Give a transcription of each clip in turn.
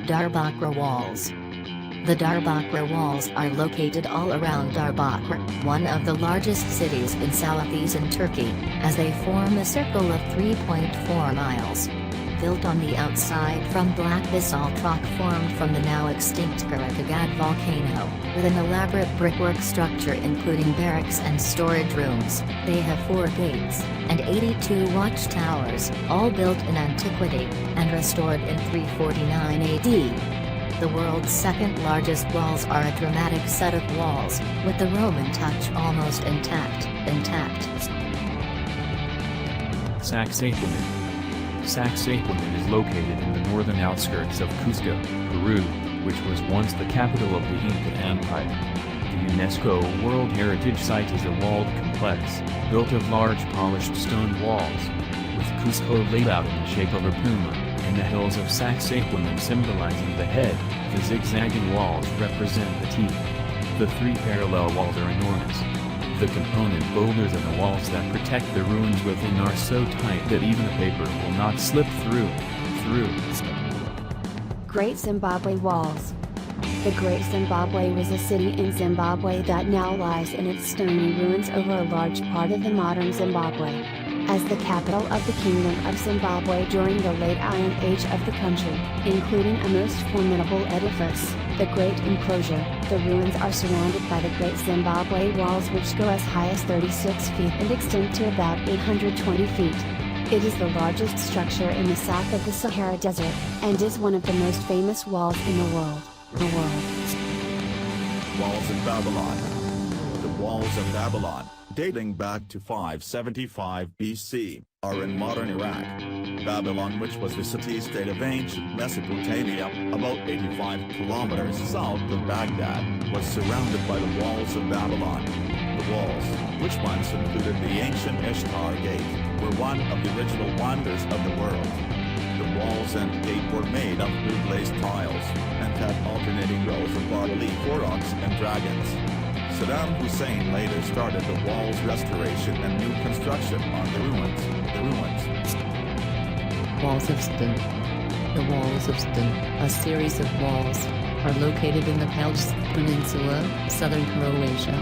Diyarbakır Walls. The Diyarbakır Walls are located all around Diyarbakır, one of the largest cities in southeastern Turkey, as they form a circle of 3.4 miles. Built on the outside from black basalt rock formed from the now extinct Karakagad volcano, with an elaborate brickwork structure including barracks and storage rooms, they have 4 gates, and 82 watchtowers, all built in antiquity, and restored in 349 AD. The world's second largest walls are a dramatic set of walls, with the Roman touch almost intact. Sacsayhuaman. Sacsayhuaman is located in the northern outskirts of Cusco, Peru, which was once the capital of the Inca Empire. The UNESCO World Heritage Site is a walled complex, built of large polished stone walls, with Cusco laid out in the shape of a puma, and the hills of Sacsayhuaman symbolizing the head. The zigzagging walls represent the teeth. The 3 parallel walls are enormous. The component boulders in the walls that protect the ruins within are so tight that even a paper will not slip through. Great Zimbabwe Walls. The Great Zimbabwe was a city in Zimbabwe that now lies in its stony ruins over a large part of the modern Zimbabwe. As the capital of the Kingdom of Zimbabwe during the late Iron Age of the country, including a most formidable edifice, the Great Enclosure, the ruins are surrounded by the Great Zimbabwe Walls, which go as high as 36 feet and extend to about 820 feet. It is the largest structure in the south of the Sahara Desert, and is one of the most famous walls in the world. Walls of Babylon. The walls of Babylon, dating back to 575 BC, are in modern Iraq. Babylon, which was the city-state of ancient Mesopotamia, about 85 kilometers south of Baghdad, was surrounded by the walls of Babylon. The walls, which once included the ancient Ishtar Gate, were one of the original wonders of the world. The walls and gate were made of blue glazed tiles, and had alternating rows of bas-relief aurochs and dragons. Saddam Hussein later started the wall's restoration and new construction on the ruins. Walls of Ston. The Walls of Ston, a series of walls, are located in the Peljesc Peninsula, southern Croatia.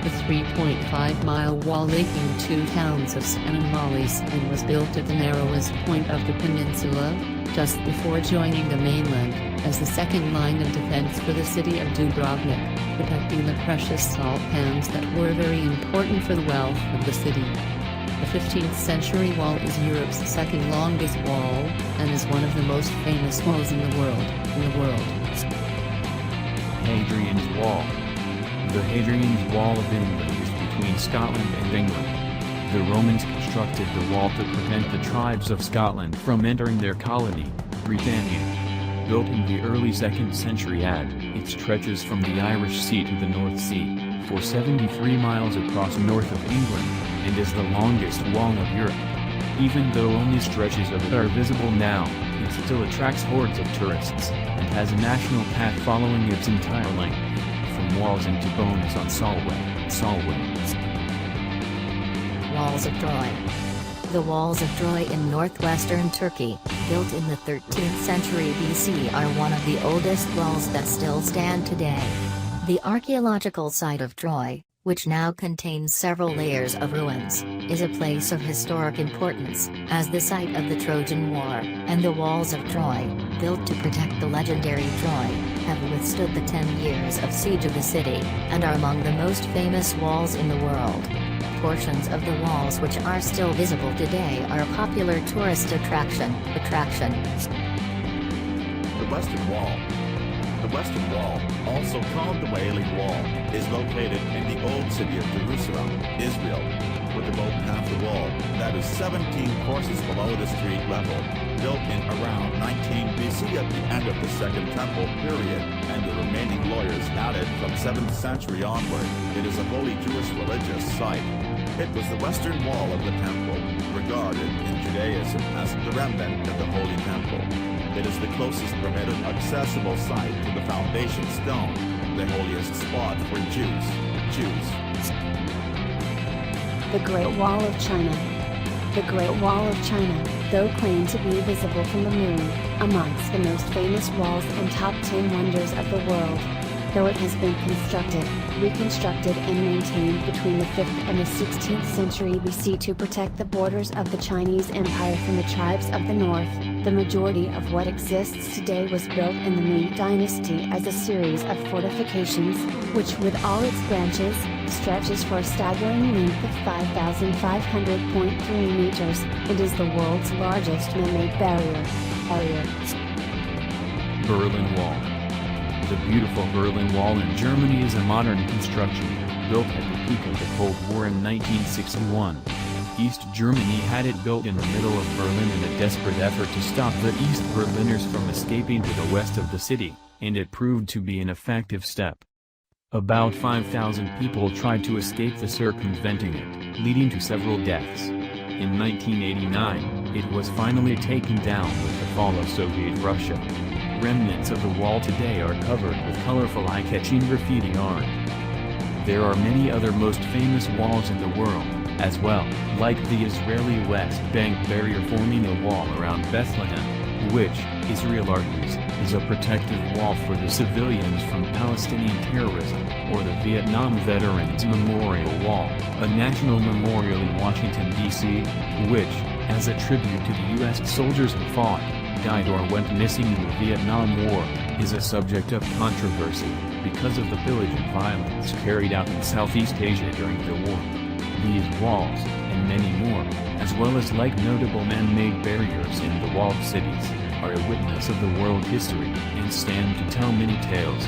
The 3.5-mile wall linking 2 towns of Ston and Mali Ston was built at the narrowest point of the peninsula, just before joining the mainland, as the second line of defense for the city of Dubrovnik, protecting the precious salt pans that were very important for the wealth of the city. The 15th century wall is Europe's second longest wall, and is one of the most famous walls in the world. Hadrian's Wall. The Hadrian's Wall of England is between Scotland and England. The Romans constructed the wall to prevent the tribes of Scotland from entering their colony, Britannia. Built in the early 2nd century it stretches from the Irish Sea to the North Sea, for 73 miles across north of England, and is the longest wall of Europe. Even though only stretches of it are visible now, it still attracts hordes of tourists, and has a national path following its entire length, from Walls into Bones on Solway. Walls of Troy. The walls of Troy in northwestern Turkey, built in the 13th century BC, are one of the oldest walls that still stand today. The archaeological site of Troy, which now contains several layers of ruins, is a place of historic importance, as the site of the Trojan War, and the walls of Troy, built to protect the legendary Troy, have withstood the 10 years of siege of the city, and are among the most famous walls in the world. Portions of the walls which are still visible today are a popular tourist attraction. The Western Wall. The Western Wall, also called the Wailing Wall, is located in the old city of Jerusalem, Israel, with about half the wall, that is 17 courses below the street level, built in around 19 BC at the end of the Second Temple period, and the remaining lawyers added from 7th century onward. It is a holy Jewish religious site. It was the western wall of the temple, regarded in Judaism as the remnant of the Holy Temple. It is the closest permitted accessible site to the foundation stone, the holiest spot for Jews. The Great Wall of China. The Great Wall of China, though claimed to be visible from the moon, amongst the most famous walls and top 10 wonders of the world. Though it has been constructed, reconstructed and maintained between the 5th and the 16th century BC to protect the borders of the Chinese Empire from the tribes of the north, the majority of what exists today was built in the Ming Dynasty as a series of fortifications, which with all its branches, stretches for a staggering length of 5,500.3 meters, and is the world's largest man-made barrier. Berlin Wall. The beautiful Berlin Wall in Germany is a modern construction, built at the peak of the Cold War in 1961. East Germany had it built in the middle of Berlin in a desperate effort to stop the East Berliners from escaping to the west of the city, and it proved to be an effective step. About 5,000 people tried to escape the circumventing it, leading to several deaths. In 1989, it was finally taken down with the fall of Soviet Russia. Remnants of the wall today are covered with colorful eye-catching graffiti art. There are many other most famous walls in the world, as well, like the Israeli West Bank barrier forming a wall around Bethlehem, which, Israel argues, is a protective wall for the civilians from Palestinian terrorism, or the Vietnam Veterans Memorial Wall, a national memorial in Washington, D.C., which, as a tribute to the U.S. soldiers who fought, died or went missing in the Vietnam War, is a subject of controversy, because of the pillage and violence carried out in Southeast Asia during the war. These walls, and many more, as well as like notable man-made barriers in the walled cities, are a witness of the world history, and stand to tell many tales.